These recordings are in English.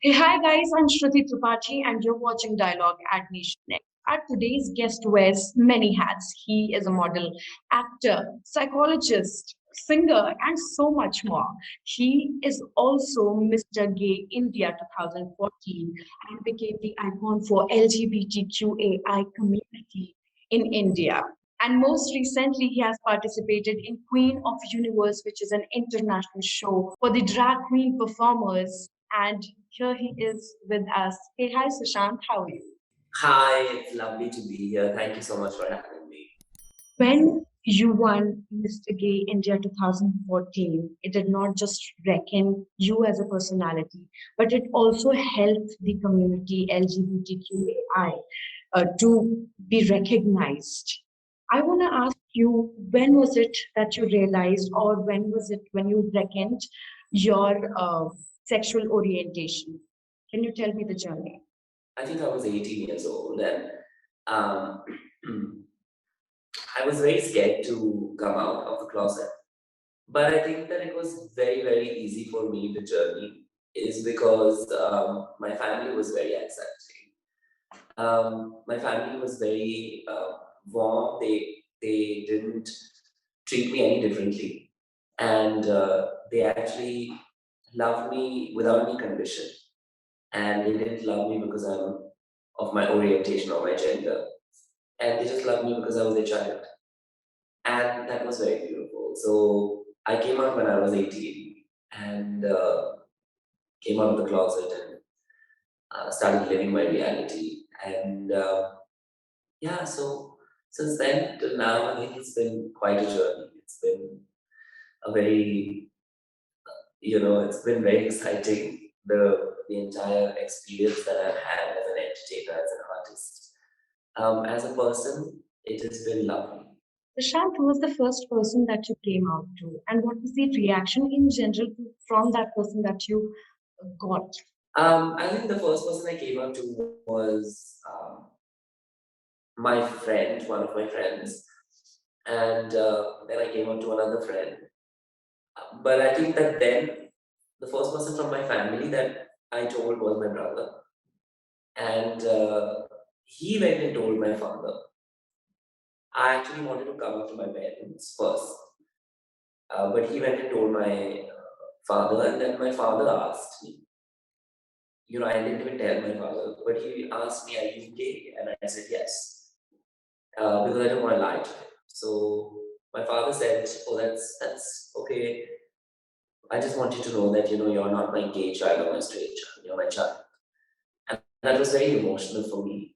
Hey, hi guys, I'm Shruti Tripathi and you're watching Dialogue at Nation Next. Our today's guest wears many hats. He is a model, actor, psychologist, singer, and so much more. He is also Mr. Gay India 2014 and became the icon for LGBTQAI community in India. And most recently, he has participated in Queen of Universe, which is an international show for the drag queen performers. And here he is with us. Hey, hi, Sushant. How are you? Hi, it's lovely to be here. Thank you so much for having me. When you won Mr. Gay India 2014, it did not just reckon you as a personality, but it also helped the community LGBTQAI to be recognized. I want to ask you, when was it that you realized, or when was it when you reckoned your sexual orientation? Can you tell me the journey? I think I was 18 years old and um, I was very scared to come out of the closet. But I think that it was very, very easy for me, the journey, is because my family was very accepting. My family was very warm. They didn't treat me any differently. And they actually loved me without any condition. And they didn't love me because I'm of my orientation or my gender. And they just loved me because I was a child. And that was very beautiful. So I came out when I was 18 and came out of the closet and started living my reality. And yeah, so since then till now, I think it's been quite a journey. It's been a very, it's been very exciting. The entire experience that I've had as an entertainer, as an artist. As a person, it has been lovely. Prashant, who was the first person that you came out to, and what was the reaction in general from that person that you got? I think the first person I came out to was my friend, one of my friends, and then I came out to another friend. But I think that then the first person from my family that I told was my brother, and he went and told my father. I actually wanted to come out to my parents first, but he went and told my father, and then my father asked me. I didn't even tell my father, but he asked me, "Are you gay?" And I said yes, because I don't want to lie to him. So my father said, "Oh, that's okay. I just want you to know that you're not my gay child or my straight child. You're my child." And that was very emotional for me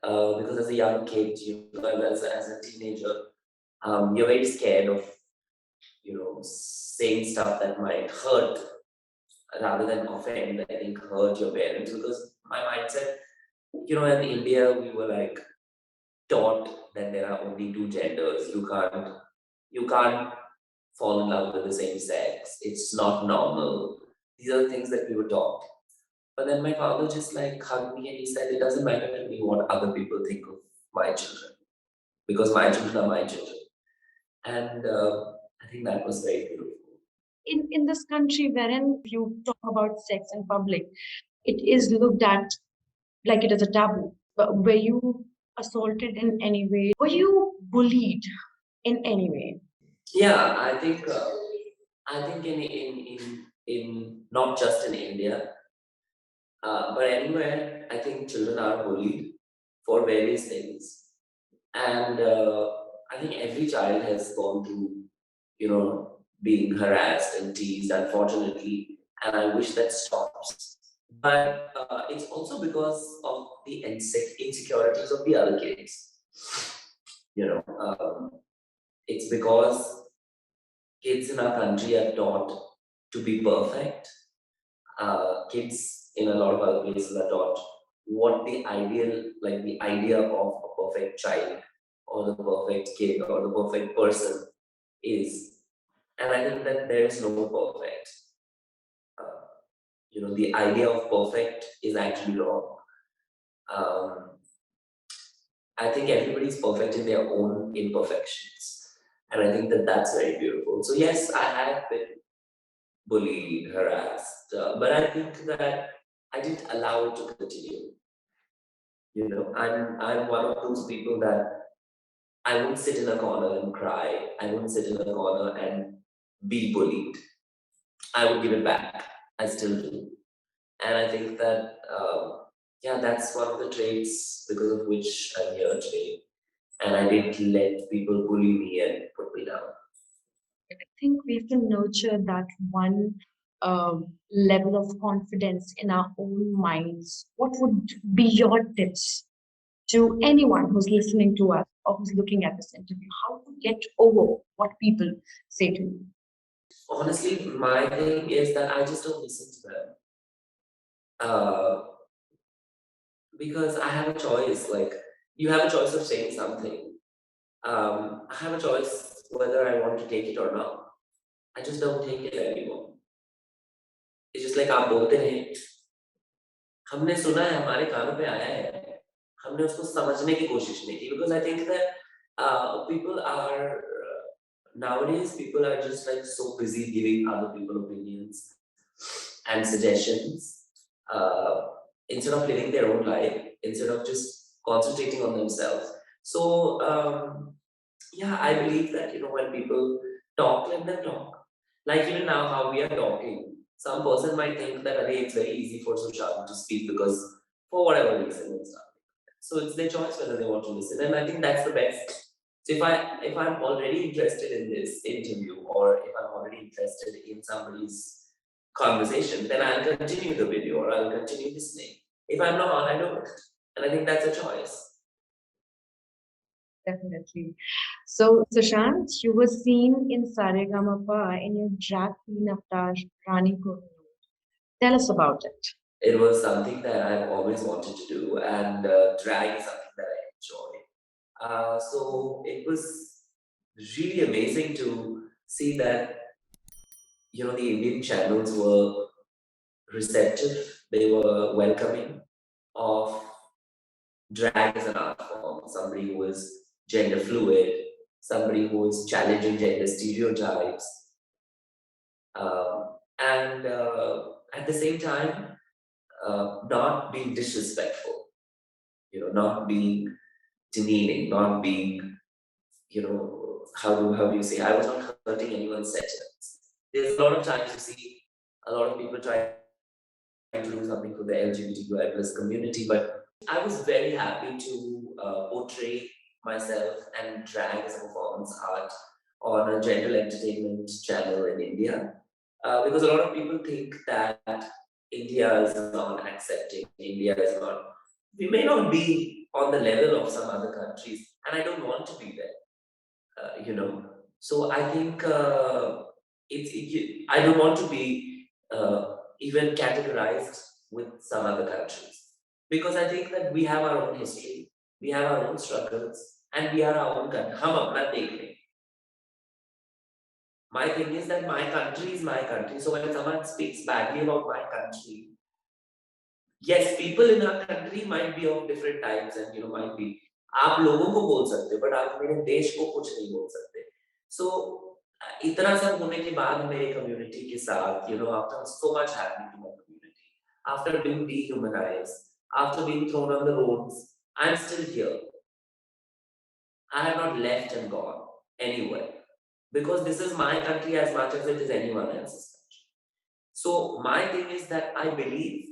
because as a young kid, as a teenager, you're very scared of saying stuff that might hurt rather than offend. I think hurt your parents because my mindset, in India, we were like taught that there are only two genders. You can't fall in love with the same sex. It's not normal. These are the things that we were taught. But then my father just like hugged me and he said, "It doesn't matter to me what other people think of my children because my children are my children." And I think that was very beautiful. In this country, wherein you talk about sex in public, it is looked at like it is a taboo. But were you assaulted in any way? Were you bullied in any way? Yeah, I think in not just in India, but anywhere, I think children are bullied for various things. And I think every child has gone through, being harassed and teased, unfortunately, and I wish that stops. But it's also because of the insecurities of the other kids. It's because kids in our country are taught to be perfect. Kids in a lot of other places are taught what the ideal, like the idea of a perfect child or the perfect kid or the perfect person is. And I think that there is no perfect. Uh, the idea of perfect is actually wrong. Um, I think everybody's perfect in their own imperfections. And I think that that's very beautiful. So, yes, I have been bullied, harassed, but I think that I didn't allow it to continue. I'm one of those people that I won't sit in a corner and cry. I won't sit in a corner and be bullied. I would give it back. I still do. And I think that, yeah, that's one of the traits because of which I'm here today. And I didn't let people bully me and put me down. I think we have to nurture that one level of confidence in our own minds. What would be your tips to anyone who's listening to us or who's looking at this interview? How to get over what people say to you? Honestly, my thing is that I just don't listen to them. Uh, because I have a choice. Like, you have a choice of saying something. I have a choice whether I want to take it or not. I just don't take it anymore. It's just like आप बोलते हैं, हमने सुना है, हमारे कानों पे आया है, हमने उसको समझने की कोशिश नहीं की because I think that people are nowadays people are just like so busy giving other people opinions and suggestions uh, instead of living their own life, instead of just concentrating on themselves. So yeah, I believe that when people talk, let them talk. Like now how we are talking, some person might think that okay, it's very easy for Sushant to speak because for whatever reason and stuff. So it's their choice whether they want to listen, and I think that's the best. So if I'm already interested in this interview, or if I'm already interested in somebody's conversation, then I'll continue the video or I'll continue listening. If I'm not, I don't, and I think that's a choice. Definitely. So, Sushant, you were seen in Saregamapa in your drag queen avatar, Rani Kuru. Tell us about it. It was something that I've always wanted to do, and drag is something that I enjoy. So it was really amazing to see that the Indian channels were receptive, they were welcoming of drag as an art form, somebody who is gender fluid, somebody who is challenging gender stereotypes, and at the same time, not being disrespectful, not being demeaning, not being, how do you say? I was not hurting anyone's sentiments. There's a lot of times you see a lot of people trying to do something for the LGBTQI plus community, but I was very happy to portray myself and drag as a performance art on a general entertainment channel in India. Because a lot of people think that India is not accepting, India is not, we may not be on the level of some other countries, and I don't want to be there, you know. So I think I don't want to be even categorized with some other countries because I think that we have our own history, we have our own struggles, and we are our own country. हम अपना देख लें. My thing is that my country is my country. So when someone speaks badly about my country, yes, people in our country might be of different types and might be. आप लोगों को बोल सकते हो, but आप मेरे देश को कुछ नहीं बोल सकते. So इतना सब होने के बाद मेरे community के साथ, after so much happening to my community, after being dehumanized, after being thrown on the roads, I'm still here. I have not left and gone anywhere because this is my country as much as it is anyone else's country. So my thing is that I believe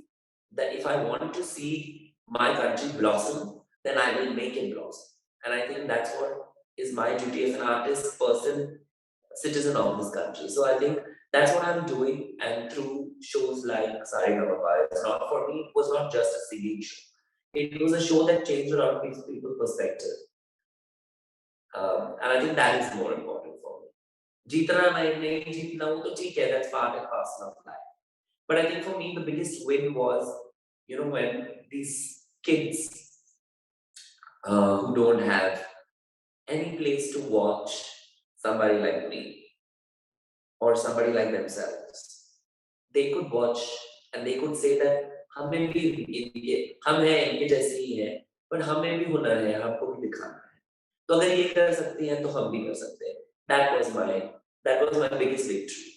that if I want to see my country blossom, then I will make it blossom. And I think that's what is my duty as an artist, person, citizen of this country. So I think that's what I'm doing. And through shows like Saregamapa, it's not for me, it was not just a singing show. It was a show that changed a lot of people's perspective. And I think that is more important for me. Jeetna nahi jeetna wo to theek hai, that's part and parcel of life. But I think for me the biggest win was, when these kids who don't have any place to watch somebody like me or somebody like themselves, they could watch and they could say that हमें भी हम हैं इनके जैसे ही हैं, but हमें भी हुनर है, हमको भी दिखाना है. तो अगर ये कर सकते हैं तो हम भी कर सकते हैं. That was my biggest victory.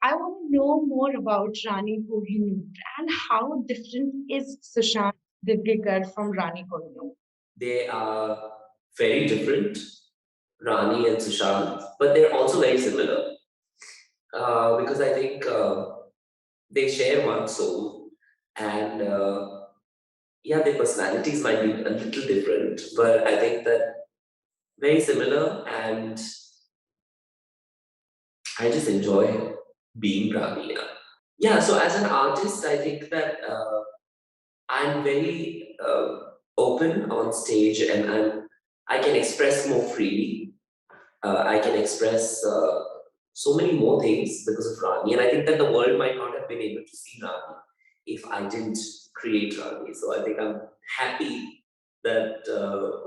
I want to know more about Rani Kohinoor and how different is Sushant Divgikar from Rani Kohinoor. They are very different, Rani and Sushant, but they're also very similar because I think they share one soul, and yeah, their personalities might be a little different, but I think that very similar, and I just enjoy being Rani. Yeah, so as an artist, I think that I'm very open on stage, and I can express more freely. I can express so many more things because of Rani, and I think that the world might not have been able to see Rani if I didn't create Rani. So I think I'm happy that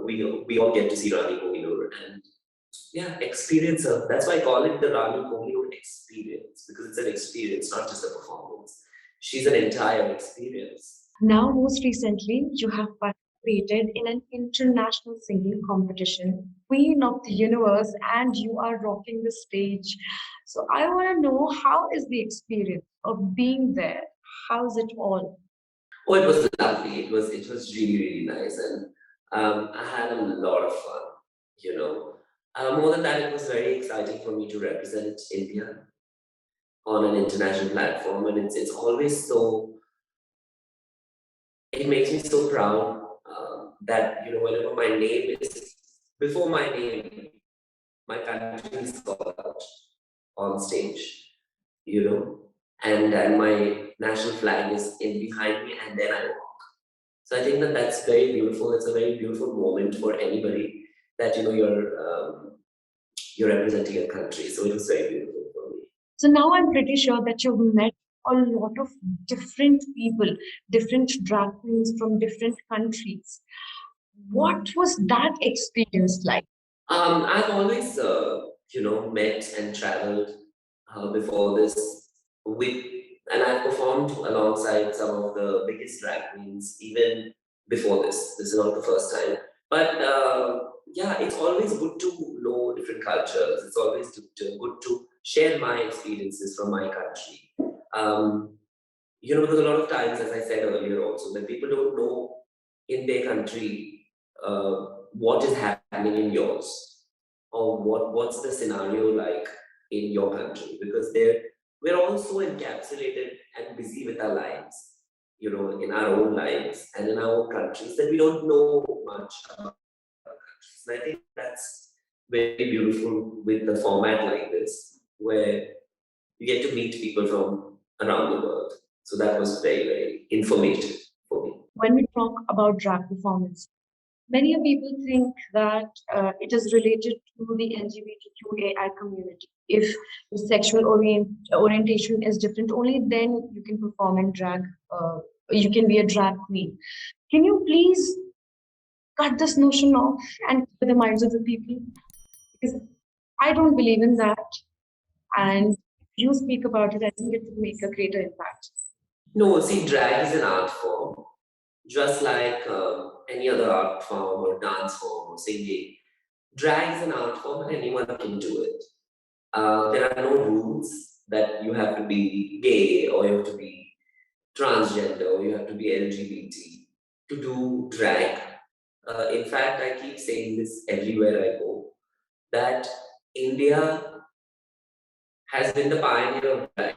we all get to see Rani Kohinoor and yeah, experience her. That's why I call it the Rani Kohinoor experience because it's an experience, not just a performance. She's an entire experience. Now, most recently, you have participated in an international singing competition, Queen of the Universe, and you are rocking the stage. So, I want to know how is the experience of being there? How's it all? Oh, it was lovely. It was really really nice, and I had a lot of fun. You know, more than that, it was very exciting for me to represent India on an international platform, and it's always so. It makes me so proud that whenever my name is before my name, my country is called out on stage. You know, and my national flag is in behind me, and then I walk. So I think that that's very beautiful. It's a very beautiful moment for anybody that you're representing a country. So it was very beautiful for me. So, now I'm pretty sure that you've met a lot of different people, different drag queens from different countries. What was that experience like? I've always met and traveled before this with, and I've performed alongside some of the biggest drag queens even before this. This is not the first time, but yeah, it's always good to know different cultures. It's always good to share my experiences from my country. Um, because a lot of times, as I said earlier, also that people don't know in their country what is happening in yours or what's the scenario like in your country because we're all so encapsulated and busy with our lives, in our own lives and in our own countries that we don't know much about our countries. And I think that's very beautiful with the format like this, where you get to meet people from around the world. So that was very, very informative for me. When we talk about drag performance, many people think that it is related to the LGBTQAI community. If the sexual orientation is different, only then you can perform in drag. You can be a drag queen. Can you please cut this notion off and clear the minds of the people? Because I don't believe in that. And if you speak about it, I think it will make a greater impact. No, see, drag is an art form, just like any other art form or dance form or singing. Drag is an art form and anyone can do it. There are no rules that you have to be gay or you have to be transgender or you have to be LGBT to do drag. In fact, I keep saying this everywhere I go that India has been the pioneer of drag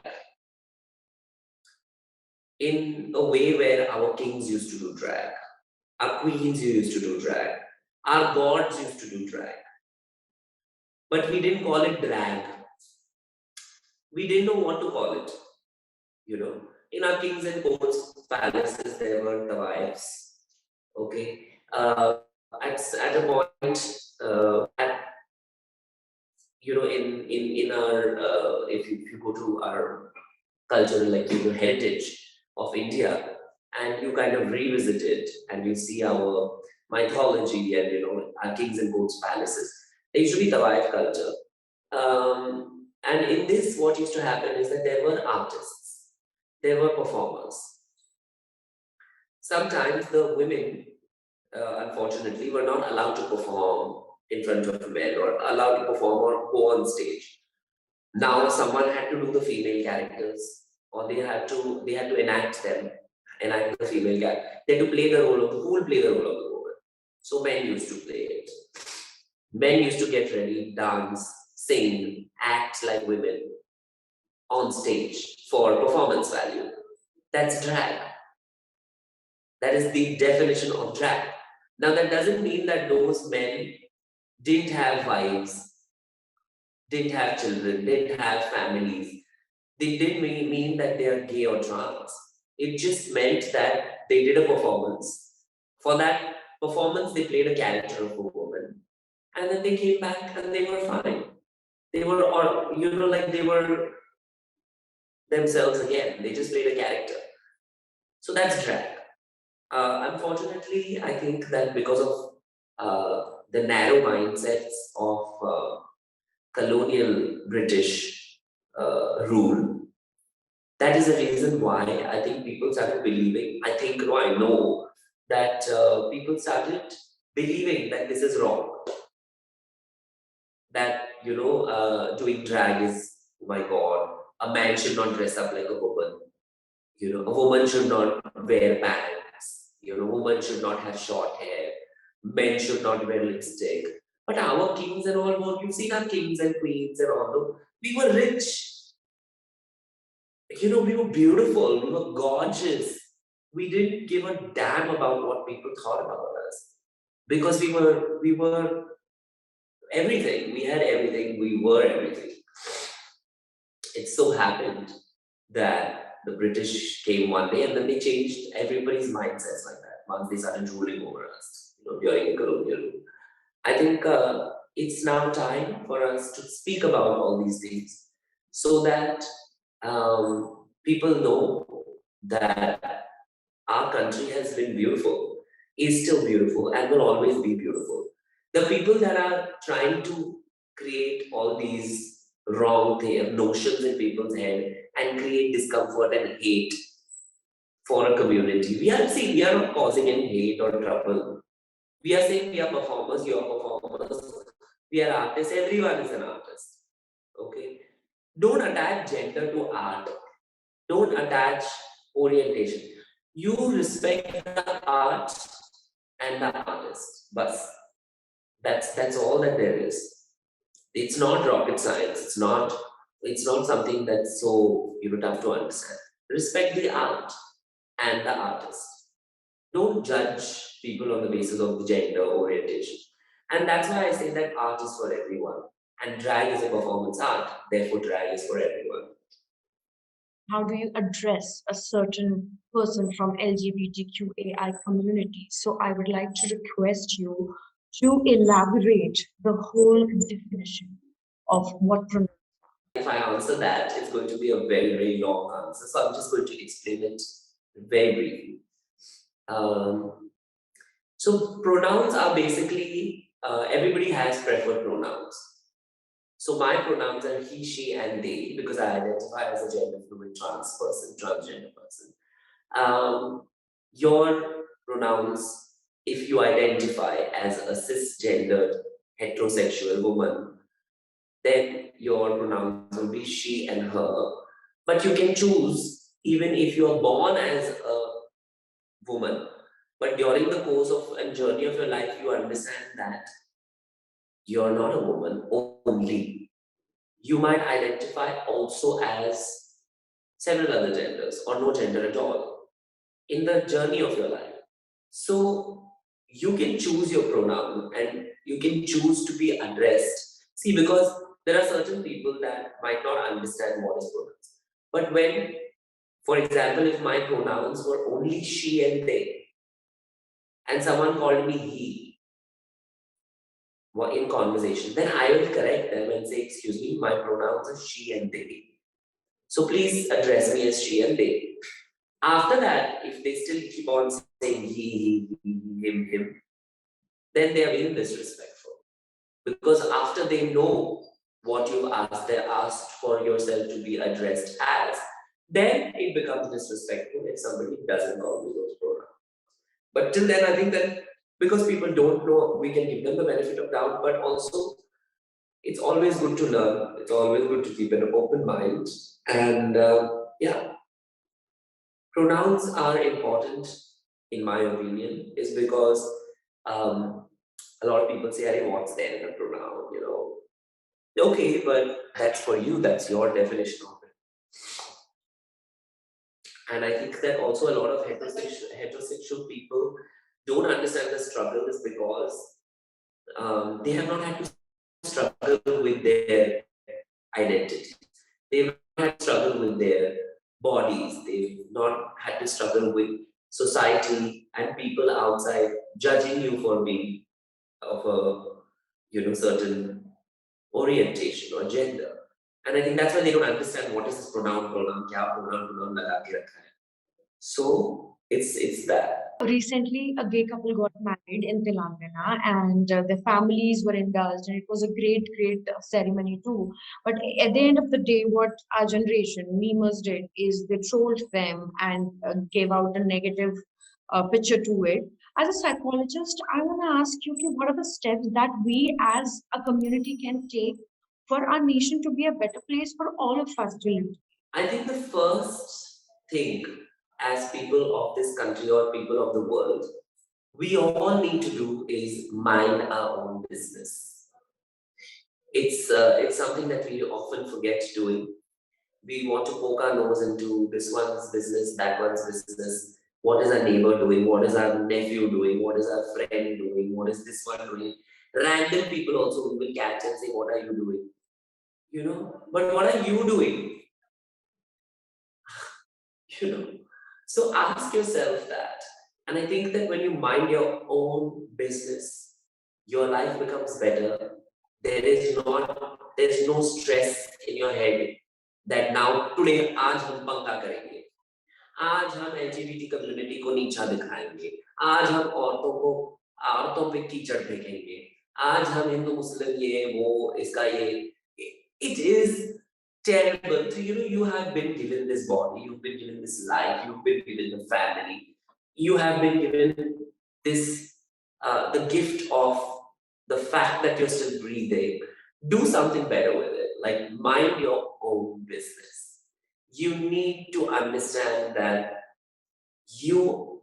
in a way where our kings used to do drag, our queens used to do drag, our gods used to do drag, but we didn't call it drag. We didn't know what to call it. You know, in our kings and courts palaces, there were the wives. Okay, at a point, at in our if you go to our cultural heritage of India and you kind of revisit it and you see our mythology and our kings and queens palaces, they usually the wife culture. And in this, what used to happen is that there were artists, there were performers. Sometimes the women, unfortunately, were not allowed to perform in front of men or allowed to perform or go on stage. Now someone had to do the female characters, or they had to enact them, enact the female character. They had to play the role of who will play the role of the woman. So men used to play it. Men used to get ready, dance, sing, act like women on stage for performance value. That's drag. That is the definition of drag. Now that doesn't mean that those men didn't have wives, didn't have children, didn't have families. They didn't mean that they are gay or trans. It just meant that they did a performance. For that performance, they played a character of a woman. And then they came back and they were fine. They were, or like they were themselves again. They just played a character. So that's drag. Unfortunately, I think that because of the narrow mindsets of colonial British rule, that is the reason why I think people started believing. I think, no, I know that people started believing that this is wrong. That doing drag is, oh my god, a man should not dress up like a woman. A woman should not wear pants. A woman should not have short hair. Men should not wear lipstick. But our kings and all, you've seen our kings and queens and all. We were rich. We were beautiful. We were gorgeous. We didn't give a damn about what people thought about us because we were everything. We had everything. We were everything. It so happened that the British came one day and then they changed everybody's mindsets like that once they started ruling over us, during the colonial rule. I think it's now time for us to speak about all these things so that people know that our country has been beautiful, is still beautiful, and will always be beautiful. The people that are trying to create all these wrong notions in people's head and create discomfort and hate for a community. We are not causing any hate or trouble. We are saying we are performers, you are performers, we are artists, everyone is an artist. Okay? Don't attach gender to art. Don't attach orientation. You respect the art and the artist. But that's all that there is. It's not rocket science. It's not something that's so tough to understand. Respect the art and the artist. Don't judge people on the basis of gender orientation. And that's why I say that art is for everyone. And drag is a performance art. Therefore, drag is for everyone. How do you address a certain person from LGBTQAI community? So I would like to request you to elaborate the whole definition of what pronouns. If I answer that, it's going to be a very, very long answer. So I'm just going to explain it very briefly. Um, so pronouns are basically, everybody has preferred pronouns. So my pronouns are he, she, and they because I identify as a gender fluid trans person, transgender person. Your pronouns, if you identify as a cisgendered heterosexual woman, then your pronouns will be she and her. But you can choose, even if you are born as a woman, but during the course of and journey of your life, you understand that you're not a woman only. You might identify also as several other genders or no gender at all in the journey of your life. So you can choose your pronoun and you can choose to be addressed. See, because there are certain people that might not understand what is pronouns. But when, for example, if my pronouns were only she and they, and someone called me he in conversation, then I will correct them and say, excuse me, my pronouns are she and they. So please address me as she and they. After that, if they still keep on saying he, him, then they are being disrespectful. Because after they know what you asked, they asked for yourself to be addressed as, then it becomes disrespectful if somebody doesn't call you those pronouns. But till then, I think that because people don't know, we can give them the benefit of doubt, but also It's always good to learn. It's always good to keep an open mind. And yeah, pronouns are important, in my opinion, is because um, a lot of people say, "Arey, what's there in a pronoun?" Okay, but that's for you. That's your definition of it. And I think that also a lot of heterosexual people don't understand the struggle is because they have not had to struggle with their identity. They've not had to struggle with their bodies. They've not had to struggle with society and people outside judging you for being of a certain orientation or gender. And I think that's why they don't understand what is this pronoun, kya pronoun laga ke rakha hai. So it's that. Recently, a gay couple got married in Telangana, and their families were indulged, and it was a great ceremony too. But at the end of the day, what our generation, memers, did is they trolled them and gave out a negative picture to it. As a psychologist, I want to ask you, okay, what are the steps that we as a community can take for our nation to be a better place for all of us to live? I think the first thing, as people of this country or people of the world, we all need to do is mind our own business. It's something that we often forget doing. We want to poke our nose into this one's business, that one's business. What is our neighbor doing? What is our nephew doing? What is our friend doing? What is this one doing? Random people also will catch and say, "What are you doing?" But what are you doing? you know so ask yourself that. And I think that when you mind your own business, your life becomes better. There's no stress in your head that now today aaj hum पंगा करेंगे, आज हम LGBT community को नीचा दिखाएंगे, आज हम औरतों पे कीचड़ फेंकेंगे, आज हम हिंदू मुस्लिम ये वो इसका ये it is terrible. So, you have been given this body, you've been given this life, you've been given the family, you have been given this, the gift of the fact that you're still breathing. Do something better with it. Like, mind your own business. You need to understand that you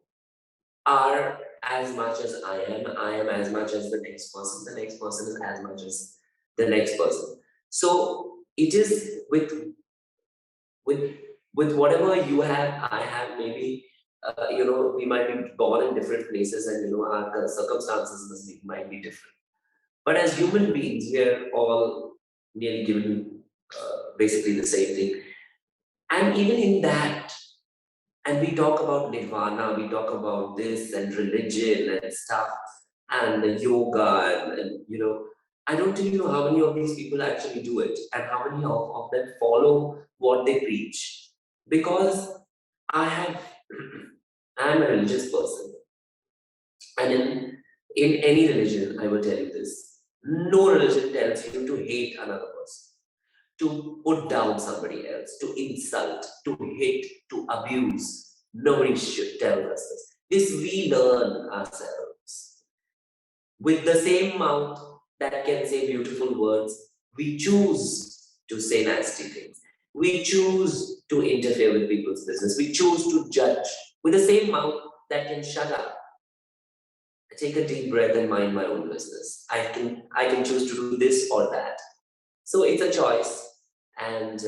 are as much as I am as much as the next person is as much as the next person. So it is with with whatever you have, I have, maybe we might be born in different places, and our circumstances might be different. But as human beings, we are all nearly given basically the same thing. And even in that, and we talk about nirvana, we talk about this and religion and stuff, and the yoga, and I don't really know how many of these people actually do it, and how many of them follow what they preach. Because I have, I am a religious person, and in any religion, I will tell you this: no religion tells you to hate another person, to put down somebody else, to insult, to hate, to abuse. Nobody should tell us this. This we learn ourselves. With the same mouth that can say beautiful words, we choose to say nasty things. We choose to interfere with people's business. We choose to judge. With the same mouth that can shut up, take a deep breath and mind my own business. I can choose to do this or that. So it's a choice, and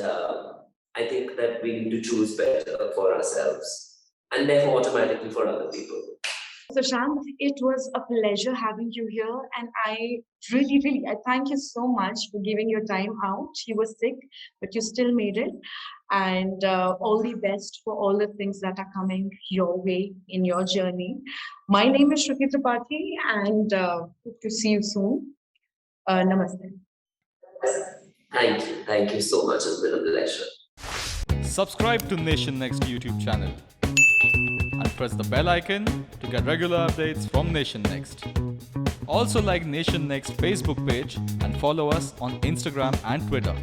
I think that we need to choose better for ourselves, and therefore automatically for other people. Sushant, it was a pleasure having you here, and I really, I thank you so much for giving your time out. You were sick, but you still made it, and all the best for all the things that are coming your way in your journey. My name is Shruti Tripathi, and hope to see you soon. Namaste. Thank you so much. It's been a pleasure. Subscribe to Nation Next YouTube channel and press the bell icon to get regular updates from Nation Next. Also like Nation Next Facebook page and follow us on Instagram and Twitter.